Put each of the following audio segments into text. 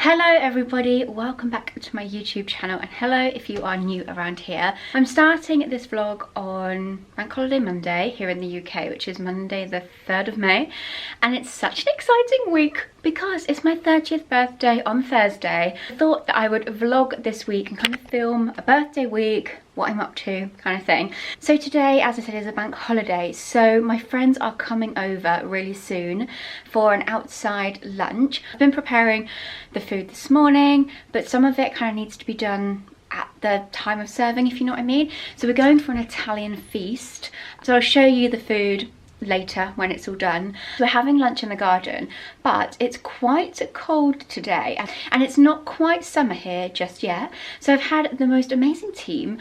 Hello everybody, welcome back to my YouTube channel, and hello if you are new around here. I'm starting this vlog on Bank Holiday Monday here in the UK, which is Monday the 3rd of May, and it's such an exciting week because it's my 30th birthday on Thursday. I thought that I would vlog this week and kind of film a birthday week, what I'm up to kind of thing. So today, as I said, is a bank holiday, so my friends are coming over really soon for an outside lunch. I've been preparing the food this morning, but some of it kind of needs to be done at the time of serving, if you know what I mean. So we're going for an Italian feast, so I'll show you the food later when it's all done. We're having lunch in the garden, but it's quite cold today and it's not quite summer here just yet. So I've had the most amazing team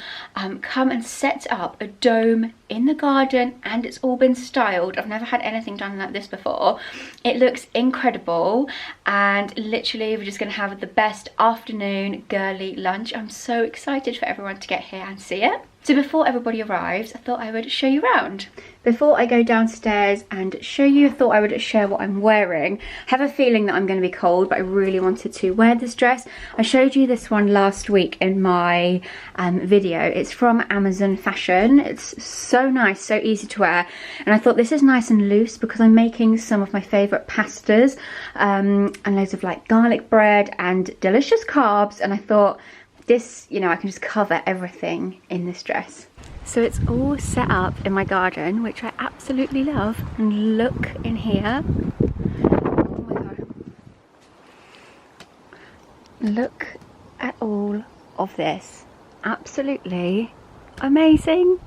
come and set up a dome in the garden, and it's all been styled. I've never had anything done like this before. It looks incredible, and literally we're just gonna have the best afternoon girly lunch. I'm so excited for everyone to get here and see it. So before everybody arrives, I thought I would show you around. Before I go downstairs and show you, I thought I would share what I'm wearing. I have a feeling that I'm going to be cold, but I really wanted to wear this dress. I showed you this one last week in my video. It's from Amazon Fashion. It's so nice, so easy to wear. And I thought this is nice and loose because I'm making some of my favourite pastas and loads of like garlic bread and delicious carbs. And I thought this, you know, I can just cover everything in this dress. So it's all set up in my garden, which I absolutely love. And look in here. Oh my god. Look at all of this. Absolutely amazing.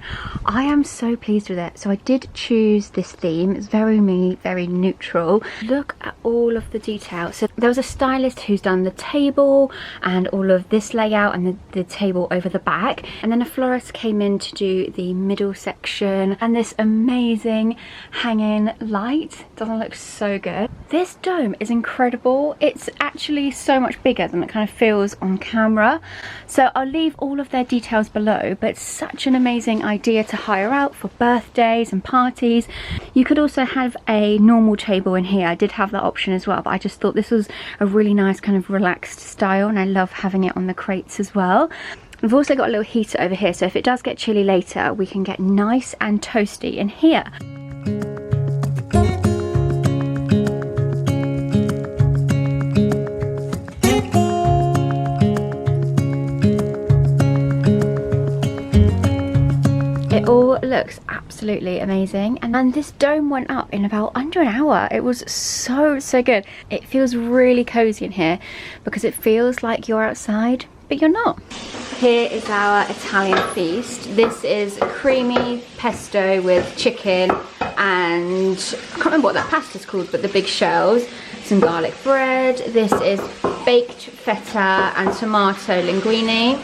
I am so pleased with it. So I did choose this theme. It's very me, very neutral. Look at all of the detail. So there was a stylist who's done the table and all of this layout and the table over the back, and then a florist came in to do the middle section, and this amazing hanging light. Doesn't look so good. This dome is incredible. It's actually so much bigger than it kind of feels on camera. So I'll leave all of their details below, but it's such an amazing idea to hire out for birthdays and parties. You could also have a normal table in here. I did have that option as well, but I just thought this was a really nice kind of relaxed style, and I love having it on the crates as well. We've also got a little heater over here, so if it does get chilly later, we can get nice and toasty in here. It all looks absolutely amazing, and this dome went up in about under an hour. It was so good. It feels really cozy in here because it feels like you're outside, but you're not. Here is our Italian feast. This is creamy pesto with chicken and I can't remember what that pasta's called, but the big shells, some garlic bread. This is baked feta and tomato linguine.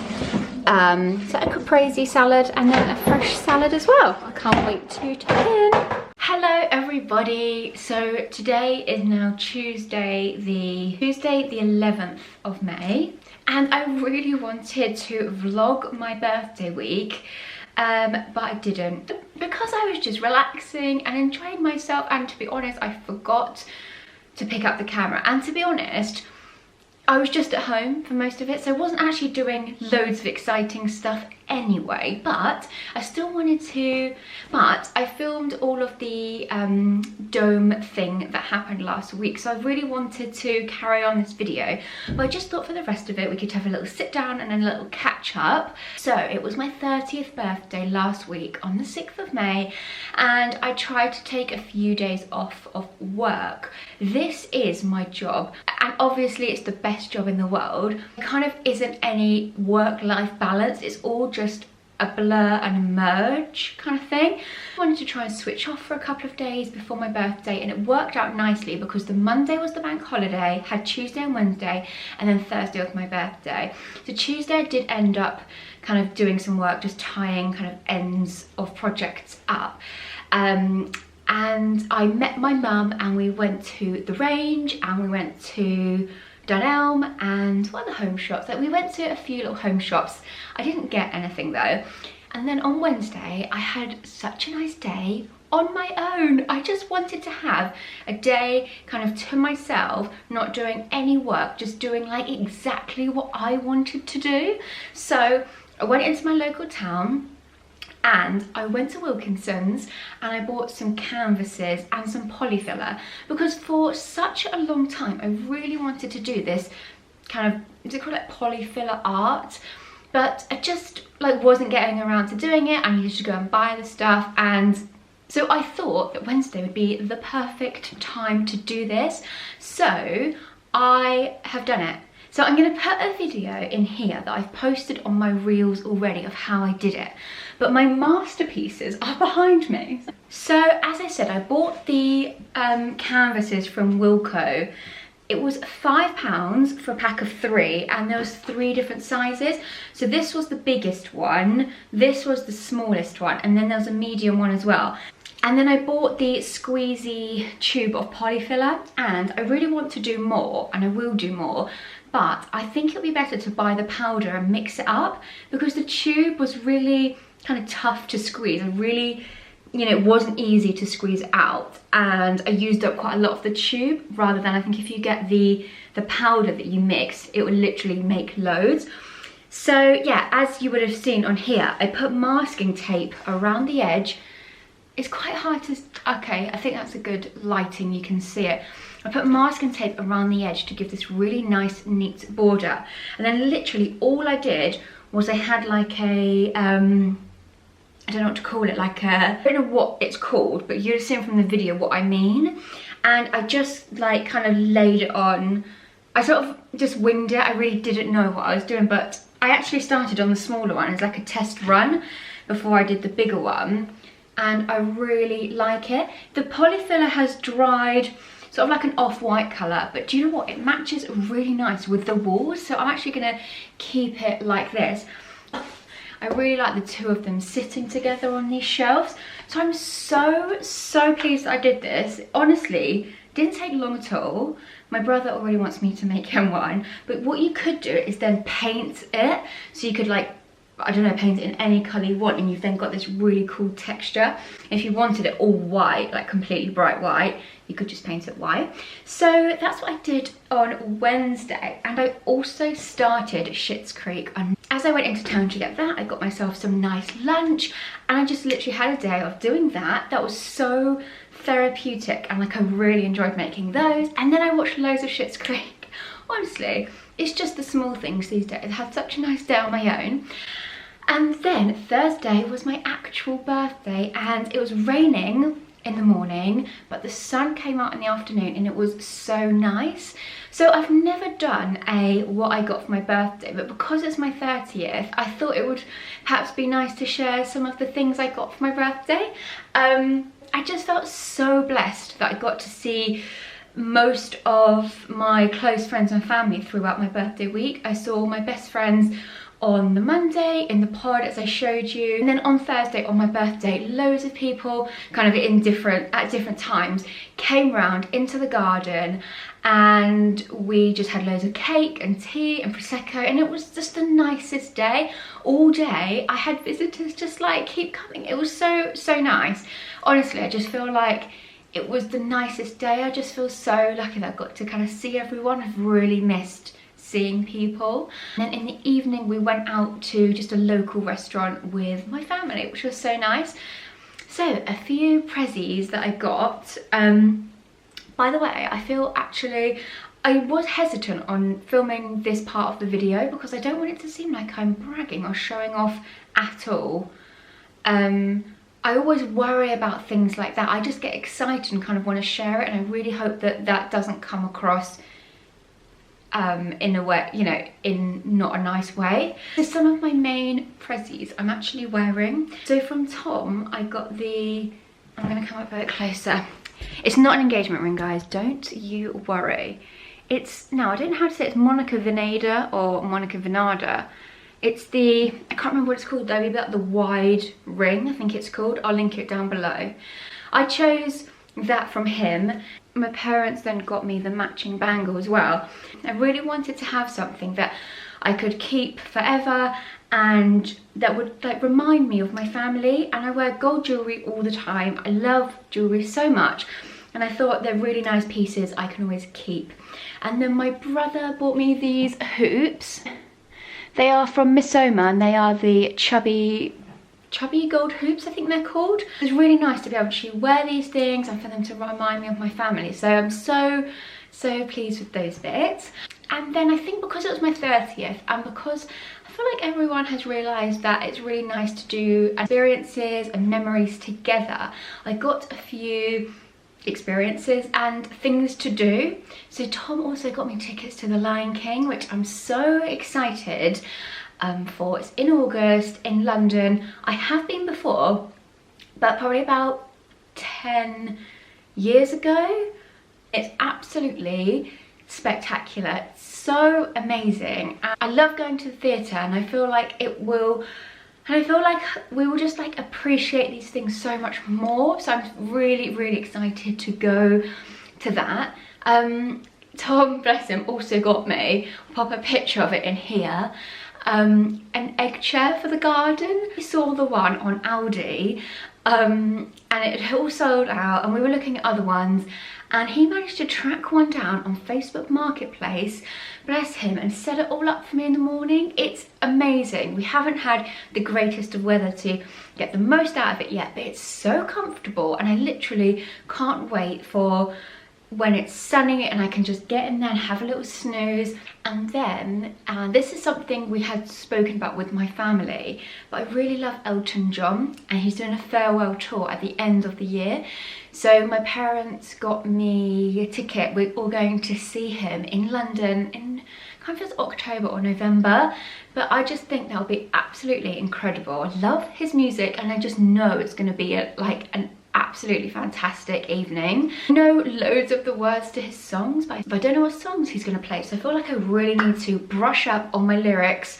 So a caprese salad and then a fresh salad as well. I can't wait to tuck in. Hello everybody. So today is now Tuesday the 11th of May, and I really wanted to vlog my birthday week, but I didn't because I was just relaxing and enjoying myself, and to be honest, I forgot to pick up the camera. And to be honest, I was just at home for most of it, so I wasn't actually doing loads of exciting stuff anyway, but I still wanted to. But I filmed all of the dome thing that happened last week, so I really wanted to carry on this video, but I just thought for the rest of it we could have a little sit down and then a little catch up. So it was my 30th birthday last week on the 6th of May, and I tried to take a few days off of work. This is my job, and obviously it's the best job in the world. There kind of isn't any work-life balance. It's all just a blur and a merge kind of thing. I wanted to try and switch off for a couple of days before my birthday, and it worked out nicely because the Monday was the bank holiday, had Tuesday and Wednesday, and then Thursday was my birthday. So Tuesday I did end up kind of doing some work, just tying kind of ends of projects up. And I met my mum and we went to the range and we went to Dunelm and what other home shops. Like we went to a few little home shops. I didn't get anything though. And then on Wednesday I had such a nice day on my own. I just wanted to have a day kind of to myself, not doing any work, just doing like exactly what I wanted to do. So I went into my local town and I went to Wilkinson's and I bought some canvases and some polyfiller, because for such a long time I really wanted to do this kind of, is it called like polyfiller art? But I just like wasn't getting around to doing it. I needed to go and buy the stuff, and so I thought that Wednesday would be the perfect time to do this. So I have done it. So I'm going to put a video in here that I've posted on my reels already of how I did it. But my masterpieces are behind me. So as I said, I bought the canvases from Wilko. It was £5 for a pack of 3, and there was 3 different sizes. So this was the biggest one, this was the smallest one, and then there was a medium one as well. And then I bought the squeezy tube of polyfiller, and I really want to do more, and I will do more, but I think it'll be better to buy the powder and mix it up, because the tube was really kind of tough to squeeze and really, you know, it wasn't easy to squeeze out, and I used up quite a lot of the tube, rather than I think if you get the powder that you mix, it will literally make loads. So yeah, as you would have seen on here, I put masking tape around the edge. It's quite hard to, okay, I think that's a good lighting, you can see it. I put masking tape around the edge to give this really nice, neat border. And then literally all I did was I had like a, I don't know what to call it, like a, I don't know what it's called, but you'll see from the video what I mean. And I just like kind of laid it on. I sort of just winged it. I really didn't know what I was doing, but I actually started on the smaller one as like a test run before I did the bigger one. And I really like it. The polyfiller has dried sort of like an off-white colour, but do you know what? It matches really nice with the walls, so I'm actually gonna keep it like this. I really like the two of them sitting together on these shelves. So I'm so pleased that I did this. Honestly, didn't take long at all. My brother already wants me to make him one, but what you could do is then paint it. So you could like, I don't know, paint it in any colour you want, and you've then got this really cool texture. If you wanted it all white, like completely bright white, you could just paint it white. So that's what I did on Wednesday, and I also started Schitt's Creek. And as I went into town to get that, I got myself some nice lunch, and I just literally had a day of doing that. That was so therapeutic, and like I really enjoyed making those. And then I watched loads of Schitt's Creek. Honestly, it's just the small things these days. I had such a nice day on my own. And then Thursday was my actual birthday, and it was raining in the morning, but the sun came out in the afternoon, and it was so nice. So I've never done a what I got for my birthday, but because it's my 30th, I thought it would perhaps be nice to share some of the things I got for my birthday. I just felt so blessed that I got to see most of my close friends and family throughout my birthday week. I saw my best friends on the Monday in the pod, as I showed you, and then on Thursday on my birthday, loads of people kind of at different times came round into the garden, and we just had loads of cake and tea and prosecco, and it was just the nicest day. All day I had visitors just like keep coming. It was so nice. Honestly, I just feel like it was the nicest day. I just feel so lucky that I got to kind of see everyone. I've really missed seeing people. And then in the evening we went out to just a local restaurant with my family, which was so nice. So a few prezzies that I got. By the way, I feel actually I was hesitant on filming this part of the video because I don't want it to seem like I'm bragging or showing off at all. I always worry about things like that. I just get excited and kind of want to share it, and I really hope that that doesn't come across in a way, you know, in not a nice way. So some of my main prezzies I'm actually wearing. So from Tom, I got the, I'm gonna come up a bit closer. It's not an engagement ring, guys, don't you worry. It's, no, I don't know how to say it. It's Monica Vinader or Monica Vinada. It's the, I can't remember what it's called though, maybe like the wide ring, I think it's called. I'll link it down below. I chose that from him. My parents then got me the matching bangle as well. I really wanted to have something that I could keep forever and that would like remind me of my family. And I wear gold jewellery all the time. I love jewellery so much, and I thought they're really nice pieces I can always keep. And then my brother bought me these hoops. They are from Missoma, and they are the chubby gold hoops, I think they're called. It's really nice to be able to wear these things and for them to remind me of my family. So I'm so pleased with those bits. And then I think because it was my 30th, and because I feel like everyone has realised that it's really nice to do experiences and memories together, I got a few experiences and things to do. So Tom also got me tickets to The Lion King, which I'm so excited for. It's in August in London. I have been before, but probably about 10 years ago. It's absolutely spectacular. It's so amazing. I love going to the theatre, and I feel like we will just like appreciate these things so much more. So I'm really excited to go to that. Tom, bless him, also got me, I'll pop a picture of it in here, an egg chair for the garden. We saw the one on Aldi, and it had all sold out, and we were looking at other ones, and he managed to track one down on Facebook Marketplace, bless him, and set it all up for me in the morning. It's amazing. We haven't had the greatest of weather to get the most out of it yet, but it's so comfortable, and I literally can't wait for when it's sunny and I can just get in there and have a little snooze. And then this is something we had spoken about with my family, but I really love Elton John, and he's doing a farewell tour at the end of the year. So my parents got me a ticket. We're all going to see him in London in kind of October or November, but I just think that'll be absolutely incredible. I love his music, and I just know it's going to be like an absolutely fantastic evening. I know loads of the words to his songs, but I don't know what songs he's going to play, so I feel like I really need to brush up on my lyrics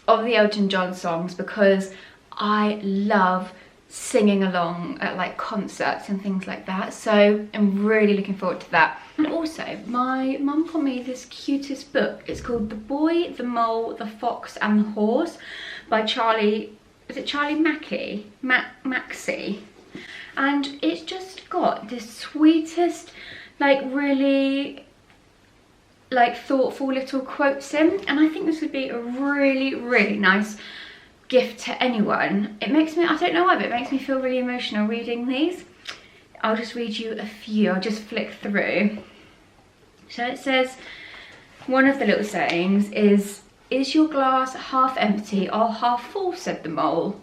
of the Elton John songs, because I love singing along at like concerts and things like that. So I'm really looking forward to that. And also my mum got me this cutest book. It's called The Boy, the Mole, the Fox and the Horse by Charlie, is it Charlie Mackey? Maxey. And it's just got the sweetest, like really like thoughtful little quotes in, and I think this would be a really nice gift to anyone. It makes me, I don't know why, but it makes me feel really emotional reading these. I'll just read you a few. I'll just flick through. So it says, one of the little sayings is your glass half empty or half full, said the mole.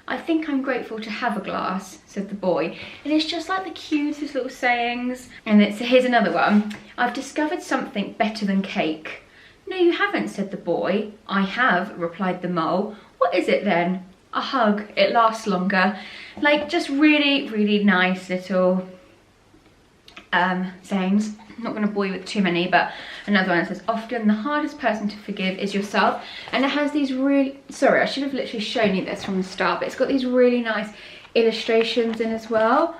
I think I'm grateful to have a glass, said the boy. And it's just like the cutest little sayings. And here's another one. I've discovered something better than cake. No, you haven't, said the boy. I have, replied the mole. What is it then? A hug, it lasts longer. Like, just really nice little sayings. I'm not going to bore you with too many, but another one says, often the hardest person to forgive is yourself. And it has these really, sorry, I should have literally shown you this from the start, but it's got these really nice illustrations in as well.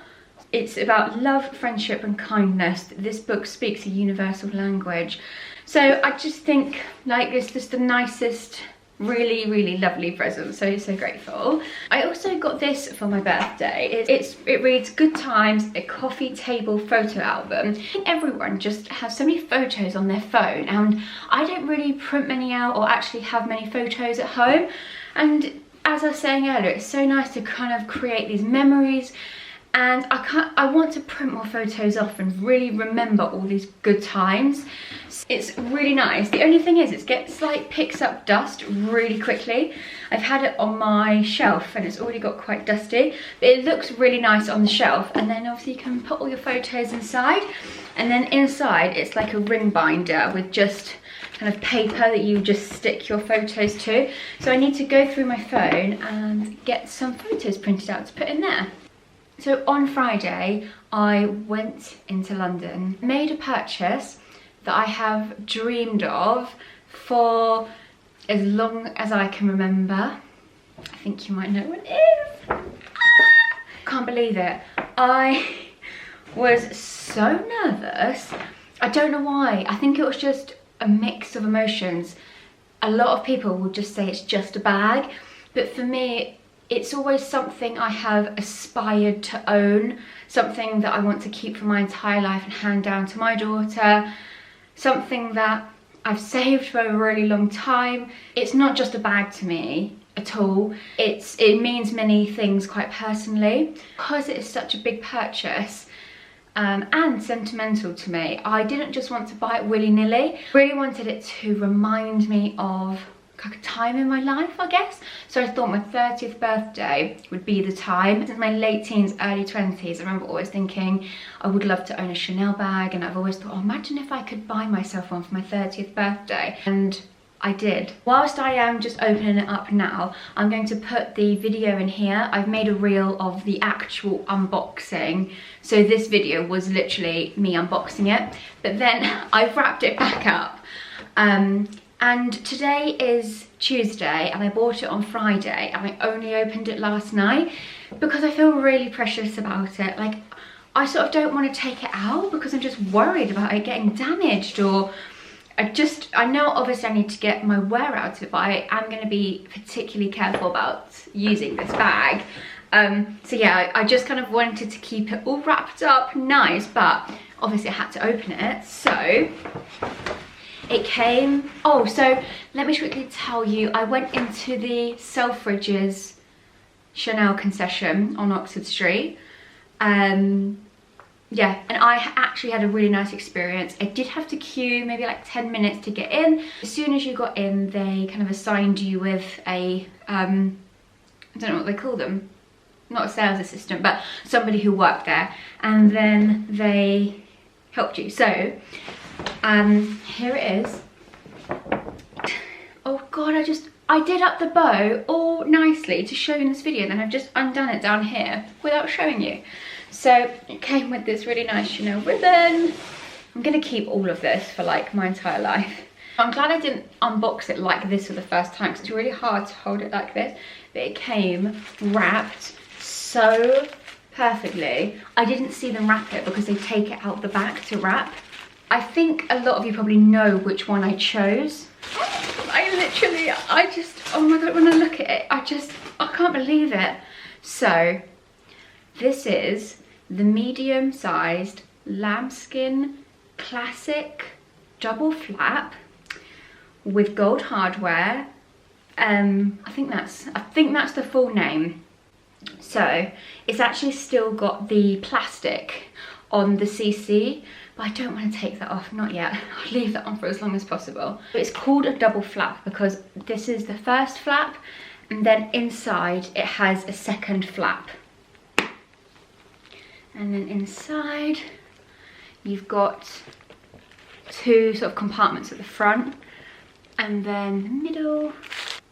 It's about love, friendship and kindness. This book speaks a universal language. So I just think like it's just the nicest, really lovely present. So grateful. I also got this for my birthday. It reads Good Times, a coffee table photo album. I think everyone just has so many photos on their phone, and I don't really print many out or actually have many photos at home. And as I was saying earlier, it's so nice to kind of create these memories, and I want to print more photos off and really remember all these good times. It's really nice. The only thing is picks up dust really quickly. I've had it on my shelf and it's already got quite dusty, but it looks really nice on the shelf. And then obviously you can put all your photos inside, and then inside it's like a ring binder with just kind of paper that you just stick your photos to. So I need to go through my phone and get some photos printed out to put in there. So on Friday, I went into London, made a purchase that I have dreamed of for as long as I can remember. I think you might know what it is. Can't believe it. I was so nervous. I don't know why. I think it was just a mix of emotions. A lot of people would just say it's just a bag, but for me, it's always something I have aspired to own, something that I want to keep for my entire life and hand down to my daughter, something that I've saved for a really long time. It's not just a bag to me at all. It means many things quite personally. Because it is such a big purchase, and sentimental to me, I didn't just want to buy it willy-nilly. Really wanted it to remind me of like a time in my life, I guess. So I thought my 30th birthday would be the time. Since my late teens, early 20s, I remember always thinking I would love to own a Chanel bag, and I've always thought, oh, imagine if I could buy myself one for my 30th birthday. And I did. Whilst I am just opening it up now, I'm going to put the video in here. I've made a reel of the actual unboxing. So this video was literally me unboxing it, but then I've wrapped it back up. And today is Tuesday, and I bought it on Friday, and I only opened it last night because I feel really precious about it. Like, I sort of don't want to take it out because I'm just worried about it getting damaged, or I know obviously I need to get my wear out of it, but I am going to be particularly careful about using this bag. So yeah, I just kind of wanted to keep it all wrapped up nice, but obviously I had to open it. So it came, oh, so let me quickly tell you, I went into the Selfridges Chanel concession on Oxford Street. Yeah, and I actually had a really nice experience. I did have to queue maybe like 10 minutes to get in. As soon as you got in, they kind of assigned you with a, I don't know what they call them, not a sales assistant, but somebody who worked there, and then they helped you. So here it is. Oh god, I did up the bow all nicely to show you in this video, then I've just undone it down here without showing you. So it came with this really nice Chanel ribbon. I'm gonna keep all of this for like my entire life. I'm glad I didn't unbox it like this for the first time, because it's really hard to hold it like this, but it came wrapped so perfectly. I didn't see them wrap it because they take it out the back to wrap. I think a lot of you probably know which one I chose. I just, oh my god, when I look at it, I can't believe it. So this is the medium-sized lambskin classic double flap with gold hardware. I think that's the full name. So it's actually still got the plastic on the CC, but I don't want to take that off, not yet. I'll leave that on for as long as possible. It's called a double flap because this is the first flap, and then inside it has a second flap. And then inside you've got two sort of compartments at the front, and then the middle.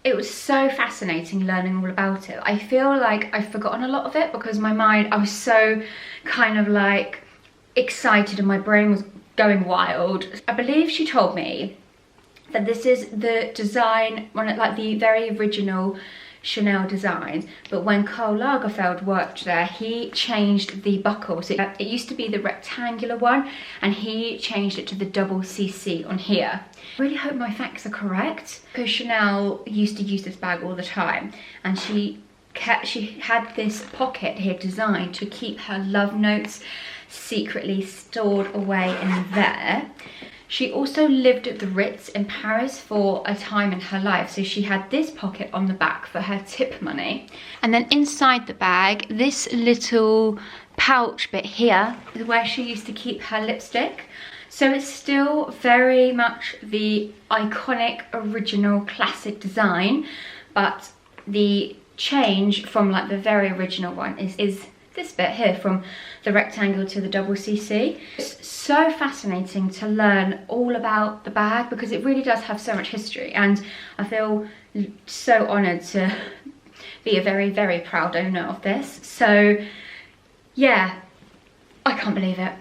It was so fascinating learning all about it. I feel like I've forgotten a lot of it because my mind, I was so kind of like excited and my brain was going wild. I believe she told me that this is the design, like the very original Chanel designs, but when Karl Lagerfeld worked there, he changed the buckle. So it used to be the rectangular one, and he changed it to the double CC on here. I really hope my facts are correct, because Chanel used to use this bag all the time, and she had this pocket here designed to keep her love notes secretly stored away in there. She also lived at the Ritz in Paris for a time in her life, so she had this pocket on the back for her tip money. And then inside the bag, this little pouch bit here is where she used to keep her lipstick. So it's still very much the iconic, original, classic design, but the change from like the very original one is this bit here, from the rectangle to the double CC. It's so fascinating to learn all about the bag because it really does have so much history, and I feel so honoured to be a very, very proud owner of this. So yeah, I can't believe it.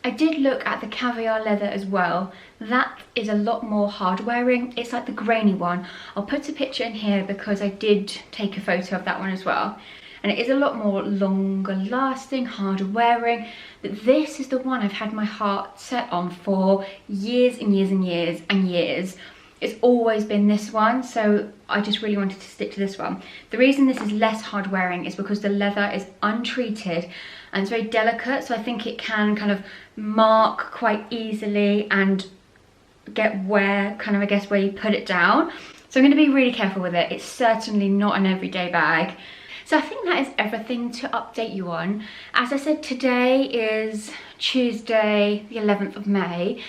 I did look at the caviar leather as well. That is a lot more hard wearing. It's like the grainy one. I'll put a picture in here because I did take a photo of that one as well. and it is a lot more longer lasting, harder wearing, but this is the one I've had my heart set on for years and years and years and years. It's always been this one, so I just really wanted to stick to this one. The reason this is less hard wearing is because the leather is untreated and it's very delicate, so I think it can kind of mark quite easily and get wear, kind of, I guess, where you put it down. So I'm going to be really careful with it. It's certainly not an everyday bag. So I think that is everything to update you on. As I said, today is Tuesday, the 11th of May.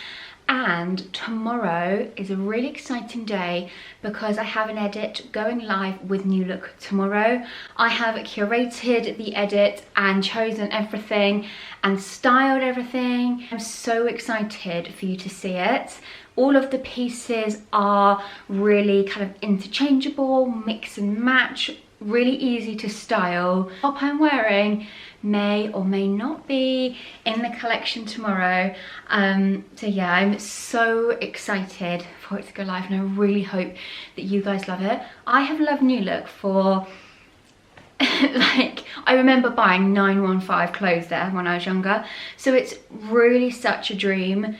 And tomorrow is a really exciting day because I have an edit going live with New Look tomorrow. I have curated the edit and chosen everything and styled everything. I'm so excited for you to see it. All of the pieces are really kind of interchangeable, mix and match, really easy to style. The top I'm wearing may or may not be in the collection tomorrow. So yeah, I'm so excited for it to go live and I really hope that you guys love it. I have loved New Look for like, I remember buying 915 clothes there when I was younger. So it's really such a dream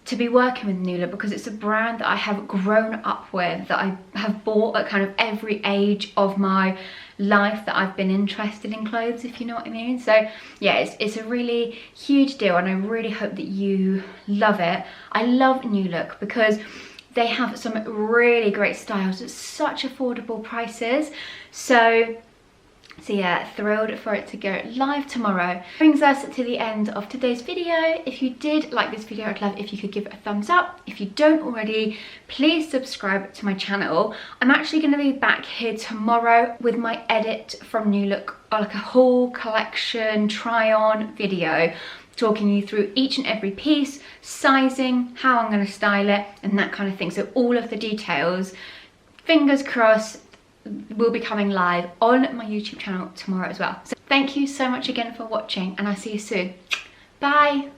to be working with New Look because it's a brand that I have grown up with, that I have bought at kind of every age of my life that I've been interested in clothes, if you know what I mean. So yeah, it's a really huge deal and I really hope that you love it. I love New Look because they have some really great styles at such affordable prices. So yeah, thrilled for it to go live tomorrow. Brings us to the end of today's video. If you did like this video, I'd love if you could give it a thumbs up. If you don't already, please subscribe to my channel. I'm actually going to be back here tomorrow with my edit from New Look, like a whole collection try on video, talking you through each and every piece, sizing, how I'm going to style it and that kind of thing. So all of the details, fingers crossed, will be coming live on my YouTube channel tomorrow as well. So thank you so much again for watching and I'll see you soon. Bye.